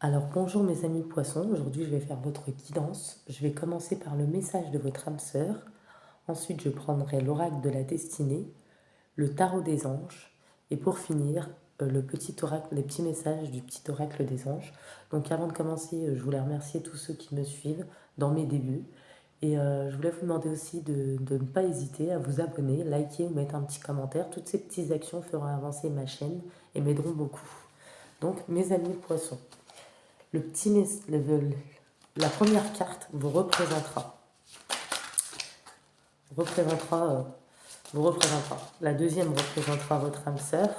Alors bonjour mes amis poissons, aujourd'hui je vais faire votre guidance. Je vais commencer par le message de votre âme sœur, ensuite je prendrai l'oracle de la destinée, le tarot des anges, et pour finir le petit oracle, les petits messages du petit oracle des anges. Donc avant de commencer, je voulais remercier tous ceux qui me suivent dans mes débuts, et je voulais vous demander aussi de ne pas hésiter à vous abonner, liker ou mettre un petit commentaire. Toutes ces petites actions feront avancer ma chaîne et m'aideront beaucoup. Donc mes amis poissons. Le petit la première carte représentera, vous représentera. La deuxième représentera votre âme sœur.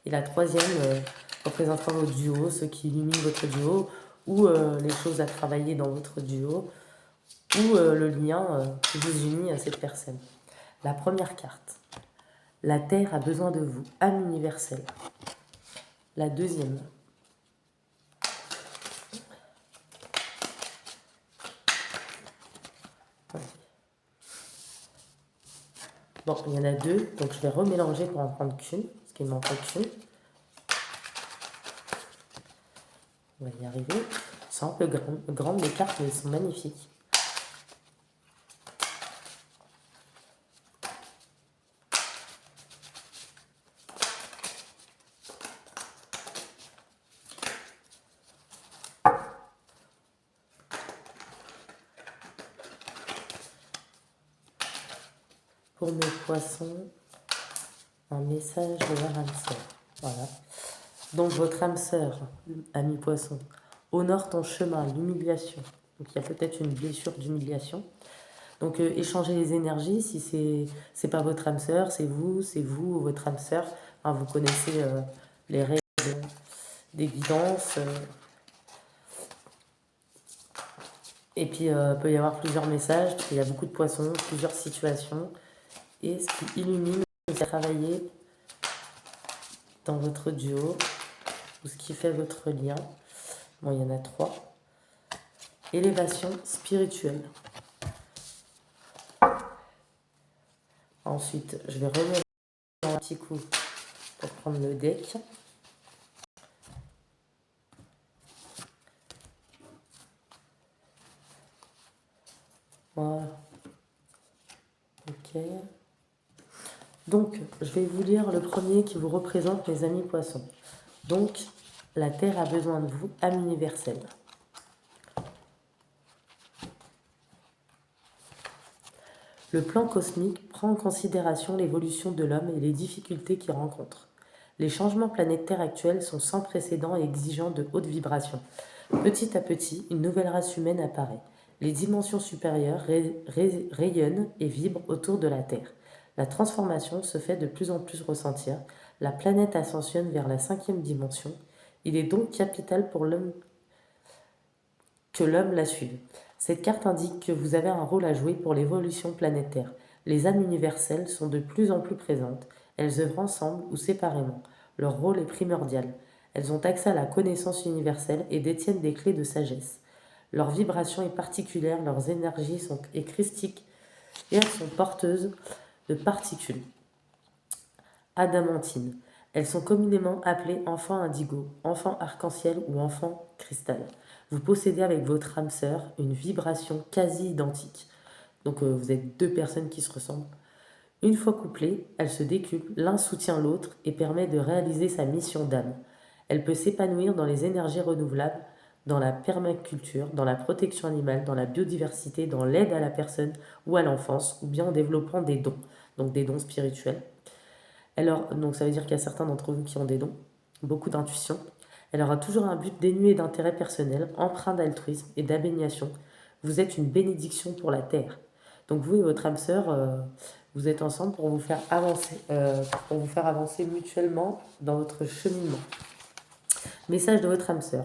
Et la troisième représentera votre duo, ceux qui illuminent votre duo, ou les choses à travailler dans votre duo, ou le lien qui vous unit à cette personne. La première carte. La Terre a besoin de vous, âme universelle. La deuxième. Bon, il y en a deux, donc je vais remélanger pour en prendre qu'une, parce qu'il ne m'en faut qu'une. On va y arriver. C'est un peu grande les cartes, mais elles sont magnifiques. Pour mes poissons, un message de leur âme sœur. Voilà. Donc votre âme sœur, ami poisson, honore ton chemin, l'humiliation. Donc il y a peut-être une blessure d'humiliation. Donc échangez les énergies. Si c'est pas votre âme sœur, c'est vous, votre âme sœur. Enfin, vous connaissez les règles des guidances. Et puis il peut y avoir plusieurs messages, parce qu'il y a beaucoup de poissons, plusieurs situations. Et ce qui illumine, c'est travailler dans votre duo, ou ce qui fait votre lien. Bon, il y en a trois. Élévation spirituelle. Ensuite, je vais remettre un petit coup pour prendre le deck. Voilà. Ok. Donc, je vais vous lire le premier qui vous représente, mes amis poissons. Donc, la Terre a besoin de vous, âme universelle. Le plan cosmique prend en considération l'évolution de l'homme et les difficultés qu'il rencontre. Les changements planétaires actuels sont sans précédent et exigeants de hautes vibrations. Petit à petit, une nouvelle race humaine apparaît. Les dimensions supérieures rayonnent et vibrent autour de la Terre. La transformation se fait de plus en plus ressentir. La planète ascensionne vers la 5e dimension. Il est donc capital pour l'homme que l'homme la suive. Cette carte indique que vous avez un rôle à jouer pour l'évolution planétaire. Les âmes universelles sont de plus en plus présentes. Elles œuvrent ensemble ou séparément. Leur rôle est primordial. Elles ont accès à la connaissance universelle et détiennent des clés de sagesse. Leur vibration est particulière, leurs énergies sont christiques et elles sont porteuses de particules adamantines. Elles sont communément appelées enfants indigo, enfants arc-en-ciel ou enfants cristal. Vous possédez avec votre âme sœur une vibration quasi identique. Donc vous êtes deux personnes qui se ressemblent. Une fois couplées, elles se décuplent, l'un soutient l'autre et permet de réaliser sa mission d'âme. Elle peut s'épanouir dans les énergies renouvelables, dans la permaculture, dans la protection animale, dans la biodiversité, dans l'aide à la personne ou à l'enfance, ou bien en développant des dons, donc des dons spirituels. Donc ça veut dire qu'il y a certains d'entre vous qui ont des dons, beaucoup d'intuition. Elle aura toujours un but dénué d'intérêt personnel, empreint d'altruisme et d'abnégation. Vous êtes une bénédiction pour la terre. Donc vous et votre âme sœur, vous êtes ensemble pour pour vous faire avancer mutuellement dans votre cheminement. Message de votre âme sœur.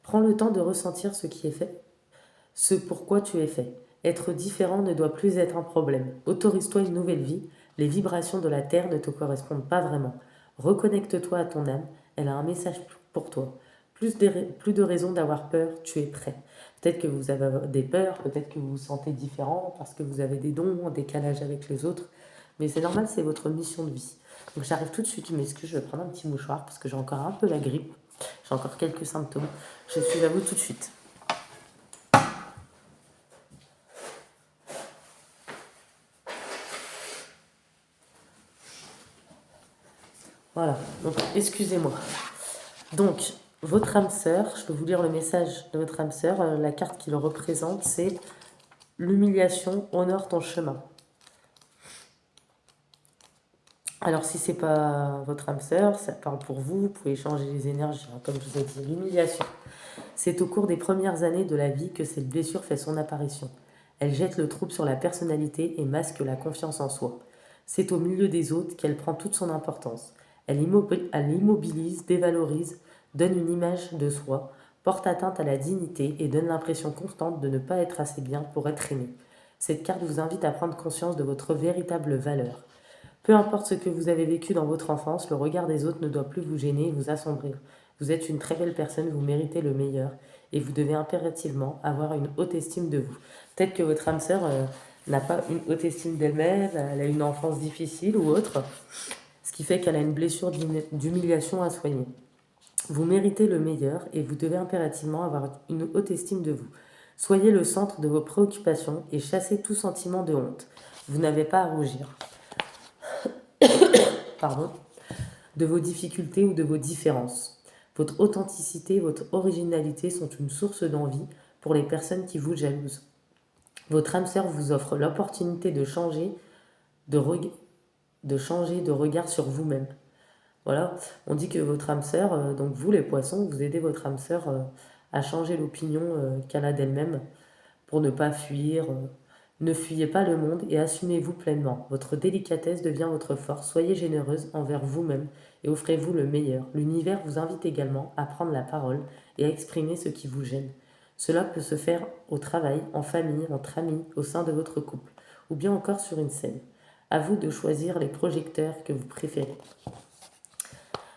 Prends le temps de ressentir ce qui est fait, ce pourquoi tu es fait. Être différent ne doit plus être un problème. Autorise-toi une nouvelle vie. Les vibrations de la Terre ne te correspondent pas vraiment. Reconnecte-toi à ton âme. Elle a un message pour toi. Plus de raisons d'avoir peur, tu es prêt. Peut-être que vous avez des peurs, peut-être que vous vous sentez différent parce que vous avez des dons, un décalage avec les autres. Mais c'est normal, c'est votre mission de vie. Donc j'arrive tout de suite, je m'excuse, je vais prendre un petit mouchoir parce que j'ai encore un peu la grippe. J'ai encore quelques symptômes. Je suis à vous tout de suite. Voilà, donc excusez-moi. Donc, votre âme sœur, je peux vous lire le message de votre âme sœur. La carte qui le représente, c'est l'humiliation honore ton chemin. Alors, si c'est pas votre âme sœur, ça parle pour vous, vous pouvez changer les énergies. Comme je vous ai dit, l'humiliation. C'est au cours des premières années de la vie que cette blessure fait son apparition. Elle jette le trouble sur la personnalité et masque la confiance en soi. C'est au milieu des autres qu'elle prend toute son importance. Elle immobilise, dévalorise, donne une image de soi, porte atteinte à la dignité et donne l'impression constante de ne pas être assez bien pour être aimé. Cette carte vous invite à prendre conscience de votre véritable valeur. Peu importe ce que vous avez vécu dans votre enfance, le regard des autres ne doit plus vous gêner et vous assombrir. Vous êtes une très belle personne, vous méritez le meilleur et vous devez impérativement avoir une haute estime de vous. Peut-être que votre âme sœur n'a pas une haute estime d'elle-même, elle a une enfance difficile ou autre, ce qui fait qu'elle a une blessure d'humiliation à soigner. Vous méritez le meilleur et vous devez impérativement avoir une haute estime de vous. Soyez le centre de vos préoccupations et chassez tout sentiment de honte. Vous n'avez pas à rougir. Pardon, de vos difficultés ou de vos différences. Votre authenticité et votre originalité sont une source d'envie pour les personnes qui vous jalousent. Votre âme sœur vous offre l'opportunité de changer de regard sur vous-même. Voilà, on dit que votre âme sœur, donc vous les poissons, vous aidez votre âme sœur à changer l'opinion qu'elle a d'elle-même pour ne pas fuir. Ne fuyez pas le monde et assumez-vous pleinement. Votre délicatesse devient votre force. Soyez généreuse envers vous-même et offrez-vous le meilleur. L'univers vous invite également à prendre la parole et à exprimer ce qui vous gêne. Cela peut se faire au travail, en famille, entre amis, au sein de votre couple, ou bien encore sur une scène. À vous de choisir les projecteurs que vous préférez.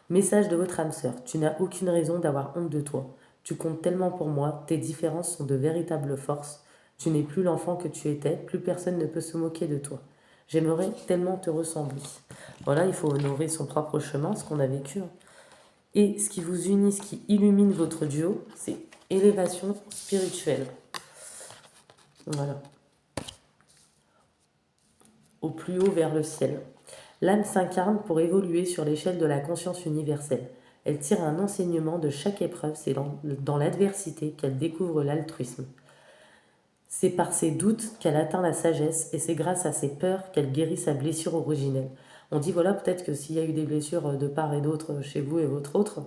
Message de votre âme sœur. Tu n'as aucune raison d'avoir honte de toi. Tu comptes tellement pour moi, tes différences sont de véritables forces. Tu n'es plus l'enfant que tu étais, plus personne ne peut se moquer de toi. J'aimerais tellement te ressembler. Voilà, il faut honorer son propre chemin, ce qu'on a vécu. Et ce qui vous unit, ce qui illumine votre duo, c'est élévation spirituelle. Voilà. Au plus haut vers le ciel. L'âme s'incarne pour évoluer sur l'échelle de la conscience universelle. Elle tire un enseignement de chaque épreuve, c'est dans l'adversité qu'elle découvre l'altruisme. C'est par ses doutes qu'elle atteint la sagesse et c'est grâce à ses peurs qu'elle guérit sa blessure originelle. On dit voilà, peut-être que s'il y a eu des blessures de part et d'autre chez vous et votre autre,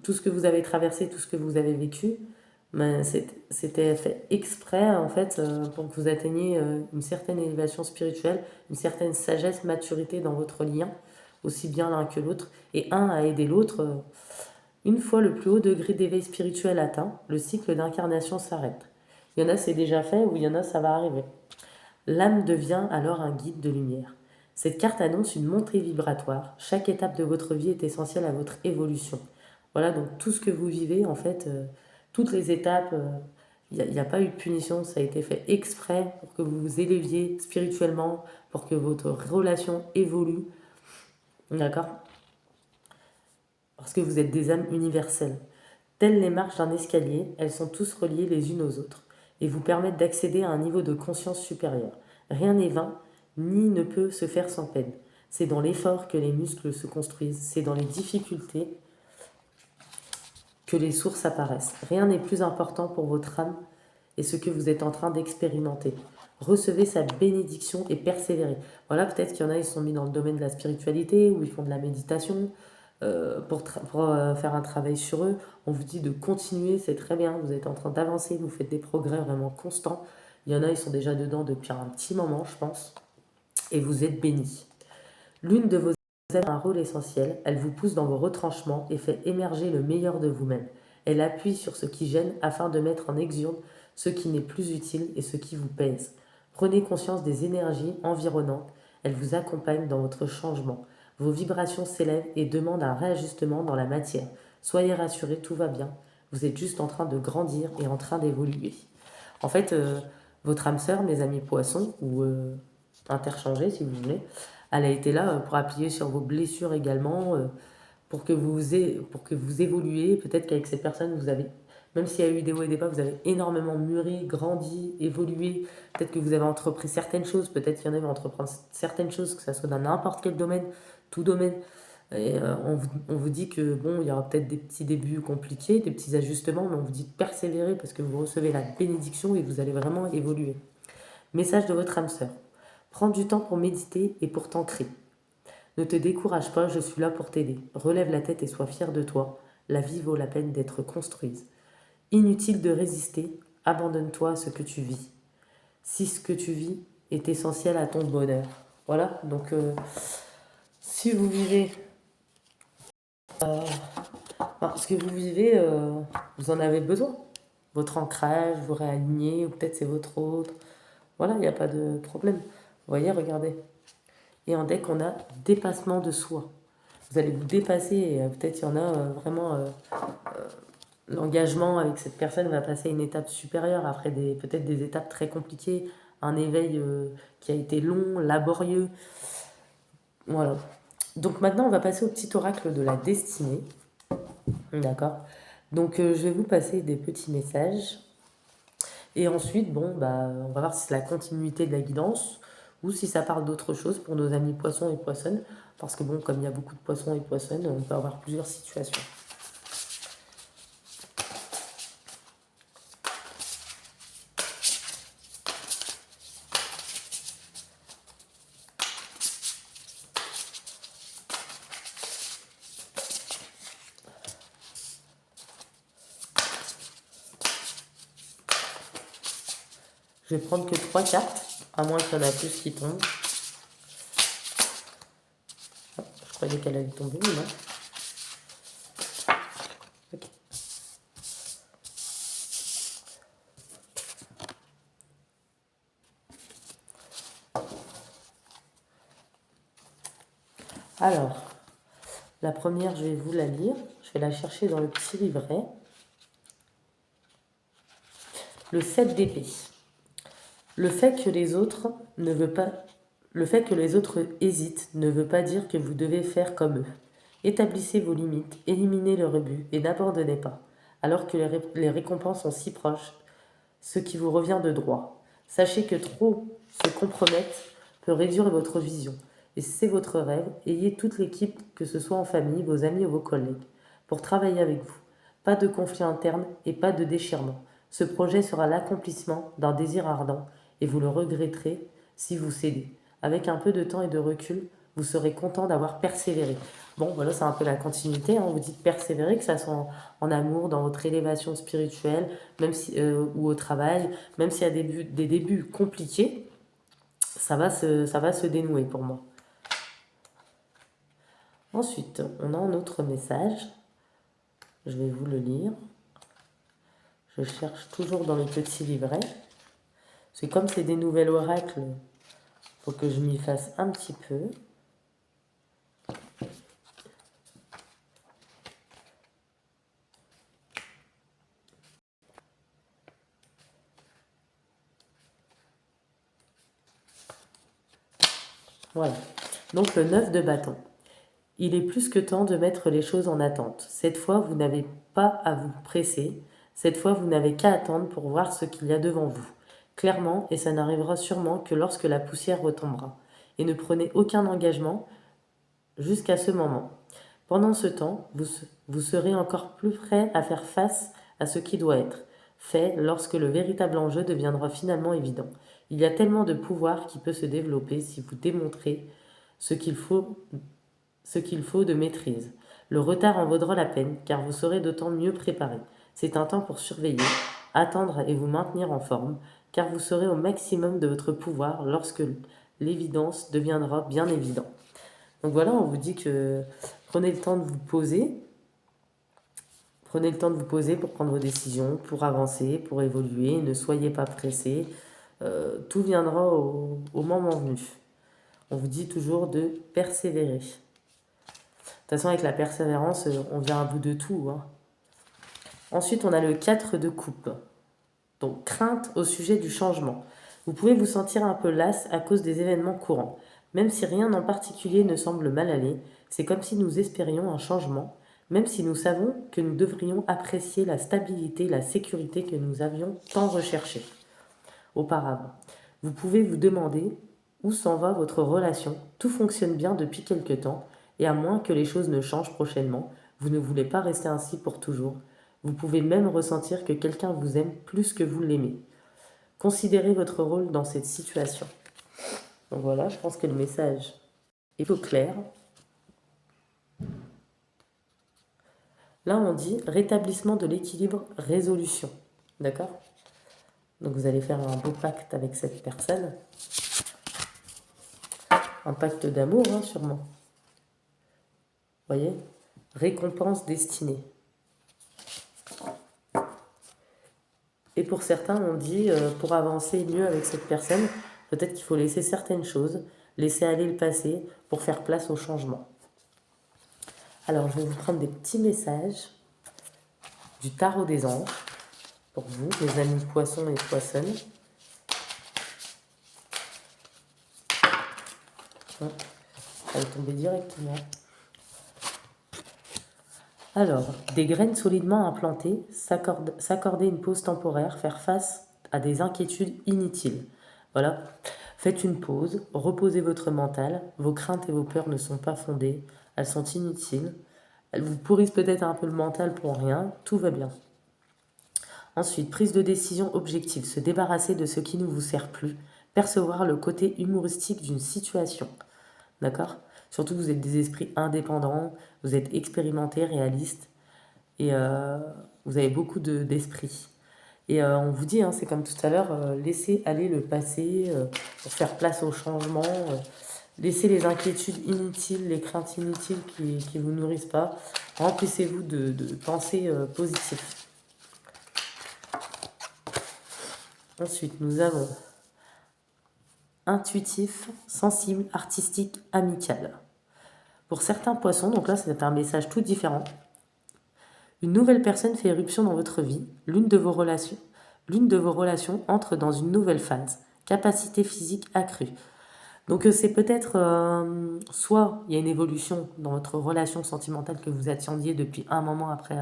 tout ce que vous avez traversé, tout ce que vous avez vécu, ben, c'était fait exprès en fait pour que vous atteigniez une certaine élévation spirituelle, une certaine sagesse, maturité dans votre lien, aussi bien l'un que l'autre, et un à aider l'autre. Une fois le plus haut degré d'éveil spirituel atteint, le cycle d'incarnation s'arrête. Il y en a c'est déjà fait ou il y en a ça va arriver. L'âme devient alors un guide de lumière. Cette carte annonce une montée vibratoire. Chaque étape de votre vie est essentielle à votre évolution. Voilà, donc tout ce que vous vivez, en fait, toutes les étapes, il n'y a pas eu de punition, ça a été fait exprès pour que vous vous éleviez spirituellement, pour que votre relation évolue. D'accord? Parce que vous êtes des âmes universelles. Telles les marches d'un escalier, elles sont tous reliées les unes aux autres et vous permettent d'accéder à un niveau de conscience supérieur. Rien n'est vain, ni ne peut se faire sans peine. C'est dans l'effort que les muscles se construisent, c'est dans les difficultés que les sources apparaissent. Rien n'est plus important pour votre âme et ce que vous êtes en train d'expérimenter. Recevez sa bénédiction et persévérez. Voilà, peut-être qu'il y en a, ils sont mis dans le domaine de la spiritualité ou ils font de la méditation pour faire un travail sur eux. On vous dit de continuer, c'est très bien, vous êtes en train d'avancer, vous faites des progrès vraiment constants. Il y en a, ils sont déjà dedans depuis un petit moment, je pense, et vous êtes bénis. L'une de vos âmes a un rôle essentiel, elle vous pousse dans vos retranchements et fait émerger le meilleur de vous-même. Elle appuie sur ce qui gêne afin de mettre en exurde ce qui n'est plus utile et ce qui vous pèse. Prenez conscience des énergies environnantes, elles vous accompagnent dans votre changement. Vos vibrations s'élèvent et demandent un réajustement dans la matière. Soyez rassurés, tout va bien. Vous êtes juste en train de grandir et en train d'évoluer. En fait, votre âme sœur, mes amis poissons, ou interchanger si vous voulez, elle a été là pour appuyer sur vos blessures également, pour que vous évoluiez. Peut-être qu'avec cette personne, vous avez, même s'il y a eu des hauts et des bas, vous avez énormément mûri, grandi, évolué. Peut-être que vous avez entrepris certaines choses, peut-être qu'il y en a qui vont entreprendre certaines choses, que ça soit dans n'importe quel domaine, tout domaine. Et on vous dit que bon, il y aura peut-être des petits débuts compliqués, des petits ajustements, mais on vous dit de persévérer parce que vous recevez la bénédiction et vous allez vraiment évoluer. Message de votre âme sœur. Prends du temps pour méditer et pour t'ancrer. Ne te décourage pas, je suis là pour t'aider. Relève la tête et sois fier de toi. La vie vaut la peine d'être construite. Inutile de résister, abandonne-toi à ce que tu vis. Si ce que tu vis est essentiel à ton bonheur. Voilà, donc si vous vivez ce que vous vivez, vous en avez besoin. Votre ancrage, vous réalignez, ou peut-être c'est votre autre. Voilà, il n'y a pas de problème. Vous voyez, regardez. Et en deck, on a dépassement de soi. Vous allez vous dépasser et peut-être il y en a vraiment l'engagement avec cette personne va passer à une étape supérieure après peut-être des étapes très compliquées, un éveil qui a été long, laborieux. Voilà. Donc maintenant, on va passer au petit oracle de la destinée. D'accord. Donc je vais vous passer des petits messages. Et ensuite, bon, bah, on va voir si c'est la continuité de la guidance ou si ça parle d'autre chose pour nos amis poissons et poissonnes. Parce que bon, comme il y a beaucoup de poissons et poissonnes, on peut avoir plusieurs situations. Je vais prendre que 3 cartes, à moins qu'il y en a plus qui tombent. Je croyais qu'elle allait tomber, mais non. Ok. Alors, la première, je vais vous la lire. Je vais la chercher dans le petit livret. Le 7 d'épée. Le fait que les autres hésitent ne veut pas dire que vous devez faire comme eux. Établissez vos limites, éliminez le rebut et n'abandonnez pas, alors que les récompenses sont si proches, ce qui vous revient de droit. Sachez que trop se compromettre peut réduire votre vision. Et si c'est votre rêve, ayez toute l'équipe, que ce soit en famille, vos amis ou vos collègues, pour travailler avec vous. Pas de conflit interne et pas de déchirement. Ce projet sera l'accomplissement d'un désir ardent et vous le regretterez si vous cédez. Avec un peu de temps et de recul, vous serez content d'avoir persévéré. Bon, voilà, c'est un peu la continuité. On vous dit de persévérer, que ça soit en amour, dans votre élévation spirituelle, même si, ou au travail, même s'il y a des débuts compliqués, ça va se dénouer pour moi. Ensuite, on a un autre message. Je vais vous le lire. Je cherche toujours dans le petit livret. C'est comme c'est des nouvelles oracles, il faut que je m'y fasse un petit peu. Voilà. Donc le 9 de bâton. Il est plus que temps de mettre les choses en attente. Cette fois, vous n'avez pas à vous presser. Cette fois, vous n'avez qu'à attendre pour voir ce qu'il y a devant vous. Clairement, et ça n'arrivera sûrement que lorsque la poussière retombera. Et ne prenez aucun engagement jusqu'à ce moment. Pendant ce temps, vous serez encore plus prêt à faire face à ce qui doit être fait lorsque le véritable enjeu deviendra finalement évident. Il y a tellement de pouvoir qui peut se développer si vous démontrez ce qu'il faut de maîtrise. Le retard en vaudra la peine, car vous serez d'autant mieux préparé. C'est un temps pour surveiller, attendre et vous maintenir en forme, car vous serez au maximum de votre pouvoir lorsque l'évidence deviendra bien évident. Donc voilà, on vous dit que prenez le temps de vous poser. Prenez le temps de vous poser pour prendre vos décisions, pour avancer, pour évoluer. Ne soyez pas pressés. Tout viendra au moment venu. On vous dit toujours de persévérer. De toute façon, avec la persévérance, on vient à bout de tout. Hein. Ensuite, on a le 4 de coupe. Donc, crainte au sujet du changement. Vous pouvez vous sentir un peu las à cause des événements courants. Même si rien en particulier ne semble mal aller, C'est comme si nous espérions un changement, même si nous savons que nous devrions apprécier la stabilité, la sécurité que nous avions tant recherchée auparavant. Vous pouvez vous demander où s'en va votre relation. Tout fonctionne bien depuis quelque temps, et à moins que les choses ne changent prochainement, vous ne voulez pas rester ainsi pour toujours. Vous pouvez même ressentir que quelqu'un vous aime plus que vous l'aimez. Considérez votre rôle dans cette situation. Donc voilà, je pense que le message est plutôt clair. Là, on dit rétablissement de l'équilibre, résolution. D'accord? Donc vous allez faire un beau pacte avec cette personne. Un pacte d'amour, hein, sûrement. Vous voyez? Récompense destinée. Et pour certains, on dit, pour avancer mieux avec cette personne, peut-être qu'il faut laisser certaines choses, laisser aller le passé pour faire place au changement. Alors, je vais vous prendre des petits messages du tarot des anges pour vous, les amis poissons et poissonnes. Ça va tomber directement. Alors, des graines solidement implantées, s'accorder une pause temporaire, faire face à des inquiétudes inutiles. Voilà, faites une pause, reposez votre mental, vos craintes et vos peurs ne sont pas fondées, elles sont inutiles, elles vous pourrissent peut-être un peu le mental pour rien, tout va bien. Ensuite, prise de décision objective, se débarrasser de ce qui ne vous sert plus, percevoir le côté humoristique d'une situation. D'accord? Surtout, vous êtes des esprits indépendants, vous êtes expérimentés, réalistes, et vous avez beaucoup d'esprit. Et on vous dit, hein, c'est comme tout à l'heure, laissez aller le passé pour faire place au changement, laissez les inquiétudes inutiles, les craintes inutiles qui ne vous nourrissent pas, remplissez-vous de pensées positives. Ensuite, nous avons intuitif, sensible, artistique, amical. Pour certains poissons, donc là c'est un message tout différent, une nouvelle personne fait éruption dans votre vie, l'une de vos relations entre dans une nouvelle phase, capacité physique accrue. Donc c'est peut-être soit il y a une évolution dans votre relation sentimentale que vous attendiez depuis un moment après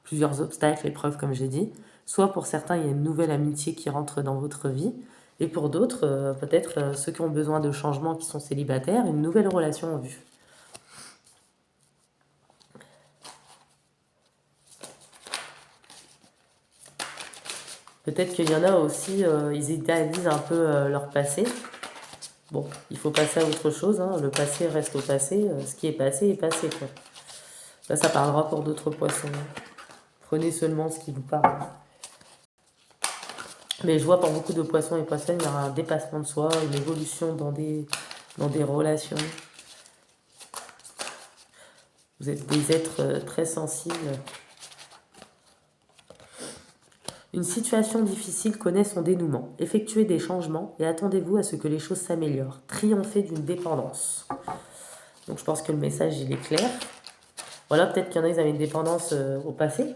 plusieurs obstacles, épreuves comme j'ai dit, soit pour certains il y a une nouvelle amitié qui rentre dans votre vie, et pour d'autres, peut-être ceux qui ont besoin de changement, qui sont célibataires, une nouvelle relation en vue. Peut-être qu'il y en a aussi, ils idéalisent un peu leur passé. Bon, il faut passer à autre chose, hein. Le passé reste au passé. Ce qui est passé, quoi. Là, ça parlera pour d'autres poissons. Prenez seulement ce qui vous parle. Mais je vois pour beaucoup de poissons et poissonnes, il y a un dépassement de soi, une évolution dans des relations. Vous êtes des êtres très sensibles. Une situation difficile connaît son dénouement. Effectuez des changements et attendez-vous à ce que les choses s'améliorent. Triomphez d'une dépendance. Donc je pense que le message, il est clair. Voilà, peut-être qu'il y en a, ils avaient une dépendance au passé.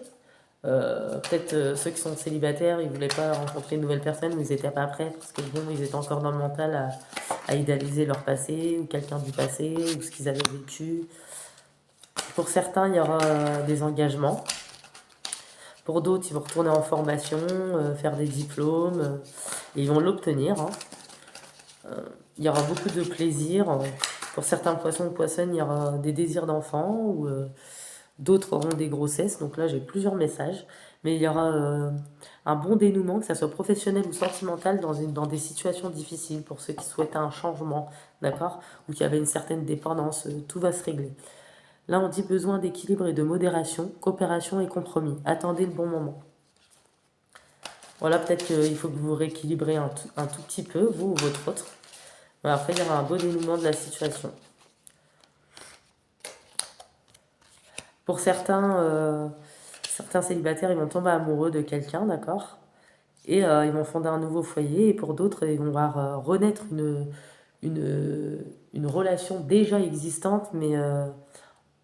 Peut-être ceux qui sont célibataires, ils ne voulaient pas rencontrer une nouvelle personne, mais ils n'étaient pas prêts parce que bon, ils étaient encore dans le mental à idéaliser leur passé ou quelqu'un du passé ou ce qu'ils avaient vécu. Pour certains, il y aura des engagements. Pour d'autres, ils vont retourner en formation, faire des diplômes, et ils vont l'obtenir. Hein. Il y aura beaucoup de plaisir. Pour certains poissons ou poissonnes, il y aura des désirs d'enfants, ou d'autres auront des grossesses. Donc là, j'ai plusieurs messages. Mais il y aura un bon dénouement, que ce soit professionnel ou sentimental, dans des situations difficiles, pour ceux qui souhaitent un changement, d'accord, ou qui avaient une certaine dépendance. Tout va se régler. Là, on dit besoin d'équilibre et de modération, coopération et compromis. Attendez le bon moment. Voilà, peut-être qu'il faut que vous rééquilibrez un tout petit peu, vous ou votre autre. Voilà, après, il y aura un beau dénouement de la situation. Pour certains célibataires, ils vont tomber amoureux de quelqu'un, d'accord, et ils vont fonder un nouveau foyer. Et pour d'autres, ils vont voir renaître une relation déjà existante, mais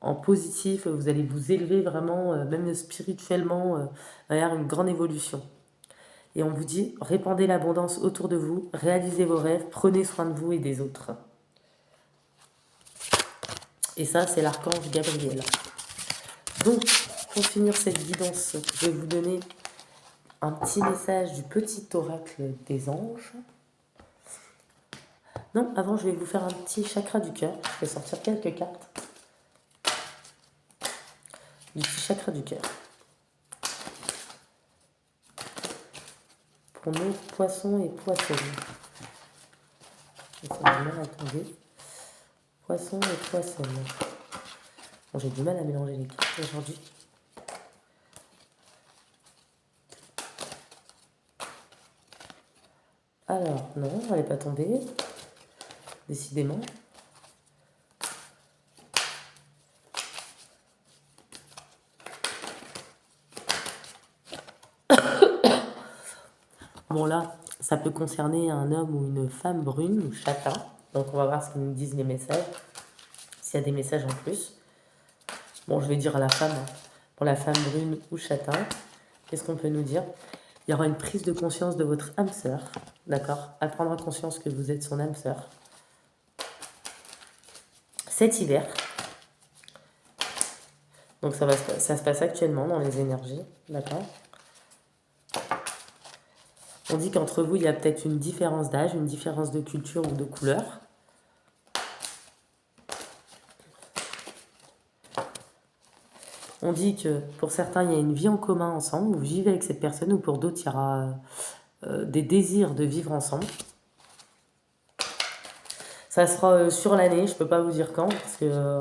en positif, vous allez vous élever vraiment, même spirituellement, vers une grande évolution. Et on vous dit, répandez l'abondance autour de vous, réalisez vos rêves, prenez soin de vous et des autres. Et ça, c'est l'archange Gabriel. Donc, pour finir cette guidance, je vais vous donner un petit message du petit oracle des anges. Non, avant, je vais vous faire un petit chakra du cœur. Je vais sortir quelques cartes du petit chakra du cœur. Pour nos poissons et poissonnes. Ça va mal à tomber. Poissons et poissonnes. Bon, j'ai du mal à mélanger les cartes aujourd'hui. Alors, non, elle n'est pas tombée. Décidément. Bon là, ça peut concerner un homme ou une femme brune ou châtain. Donc on va voir ce qu'ils nous disent les messages. S'il y a des messages en plus. Bon, je vais dire à la femme. Pour la femme brune ou châtain, qu'est-ce qu'on peut nous dire? Il y aura une prise de conscience de votre âme sœur. D'accord? Elle prendra conscience que vous êtes son âme sœur. Cet hiver. Donc ça se passe actuellement dans les énergies. D'accord? On dit qu'entre vous, il y a peut-être une différence d'âge, une différence de culture ou de couleur. On dit que pour certains, il y a une vie en commun ensemble, vous vivez avec cette personne, ou pour d'autres, il y aura des désirs de vivre ensemble. Ça sera sur l'année, je ne peux pas vous dire quand, parce que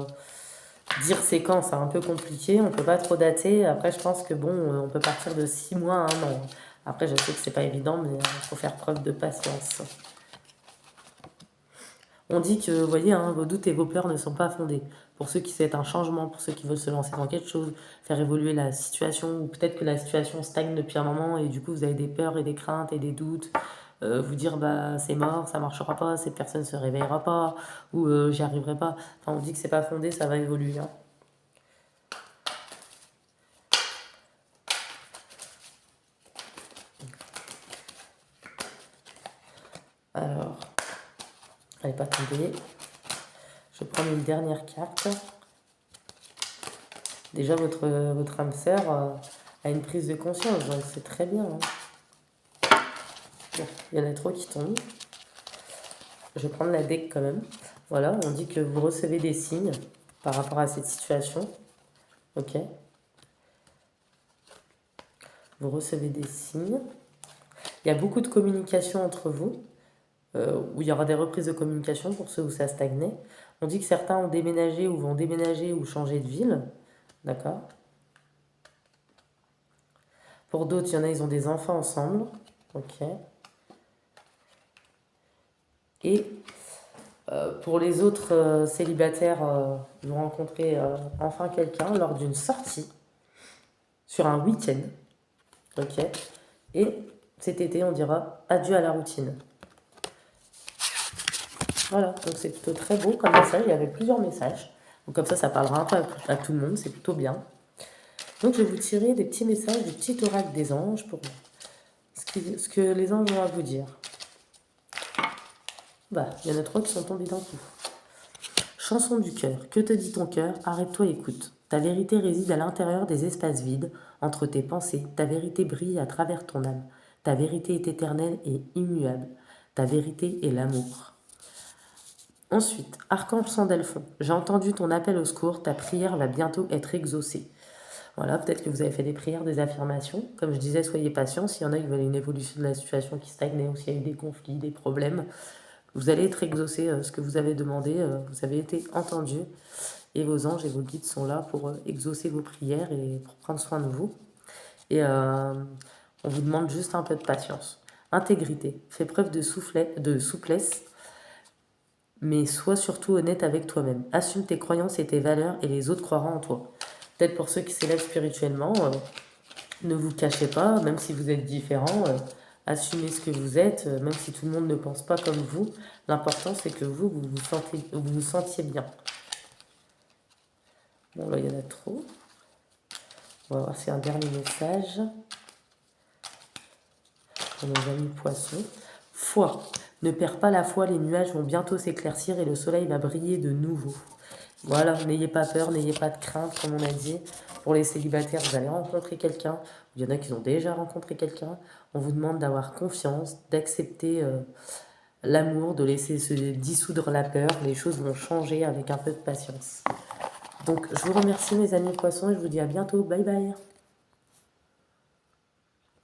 dire c'est quand, c'est un peu compliqué, on ne peut pas trop dater. Après, je pense que bon, on peut partir de 6 mois à 1 an. Après, je sais que c'est pas évident, mais il faut faire preuve de patience. On dit que, vous voyez, hein, vos doutes et vos peurs ne sont pas fondés. Pour ceux qui souhaitent un changement, pour ceux qui veulent se lancer dans quelque chose, faire évoluer la situation, ou peut-être que la situation stagne depuis un moment et du coup vous avez des peurs et des craintes et des doutes, vous dire bah c'est mort, ça marchera pas, cette personne se réveillera pas, ou j'y arriverai pas. Enfin, on dit que c'est pas fondé, ça va évoluer. Hein. Alors, elle n'est pas tombée. Je vais prendre une dernière carte. Déjà, votre âme sœur a une prise de conscience, donc c'est très bien. Hein. Bon, il y en a trop qui tombent. Je vais prendre la deck quand même. Voilà, on dit que vous recevez des signes par rapport à cette situation. Ok. Vous recevez des signes. Il y a beaucoup de communication entre vous, où il y aura des reprises de communication pour ceux où ça stagnait. On dit que certains ont déménagé ou vont déménager ou changer de ville. D'accord. Pour d'autres, il y en a, ils ont des enfants ensemble. Ok. Et pour les autres célibataires, ils vont rencontrer enfin quelqu'un lors d'une sortie sur un week-end. Ok. Et cet été, on dira adieu à la routine. Voilà, donc c'est plutôt très beau comme message. Il y avait plusieurs messages. Donc comme ça parlera un peu à tout le monde. C'est plutôt bien. Donc je vais vous tirer des petits messages du petit oracle des anges pour ce que les anges ont à vous dire. Bah, il y en a 3 qui sont tombés d'un coup. Chanson du cœur. Que te dit ton cœur? Arrête-toi, écoute. Ta vérité réside à l'intérieur des espaces vides, entre tes pensées. Ta vérité brille à travers ton âme. Ta vérité est éternelle et immuable. Ta vérité est l'amour. Ensuite, Archange Sandalphon. J'ai entendu ton appel au secours. Ta prière va bientôt être exaucée. Voilà, peut-être que vous avez fait des prières, des affirmations. Comme je disais, soyez patients. S'il y en a qui veulent une évolution de la situation qui stagnait ou s'il y a eu des conflits, des problèmes, vous allez être exaucé ce que vous avez demandé. Vous avez été entendu. Et vos anges et vos guides sont là pour exaucer vos prières et pour prendre soin de vous. Et on vous demande juste un peu de patience. Intégrité. Fais preuve de souplesse, mais sois surtout honnête avec toi-même. Assume tes croyances et tes valeurs et les autres croiront en toi. Peut-être pour ceux qui s'élèvent spirituellement, ne vous cachez pas, même si vous êtes différents, assumez ce que vous êtes, même si tout le monde ne pense pas comme vous. L'important, c'est que vous vous sentiez bien. Bon, là, il y en a trop. On va voir si un dernier message pour nos amis poissons. Foi. Ne perds pas la foi, les nuages vont bientôt s'éclaircir et le soleil va briller de nouveau. Voilà, n'ayez pas peur, n'ayez pas de crainte, comme on a dit. Pour les célibataires, vous allez rencontrer quelqu'un. Il y en a qui ont déjà rencontré quelqu'un. On vous demande d'avoir confiance, d'accepter l'amour, de laisser se dissoudre la peur. Les choses vont changer avec un peu de patience. Donc, je vous remercie, mes amis poissons, et je vous dis à bientôt. Bye bye.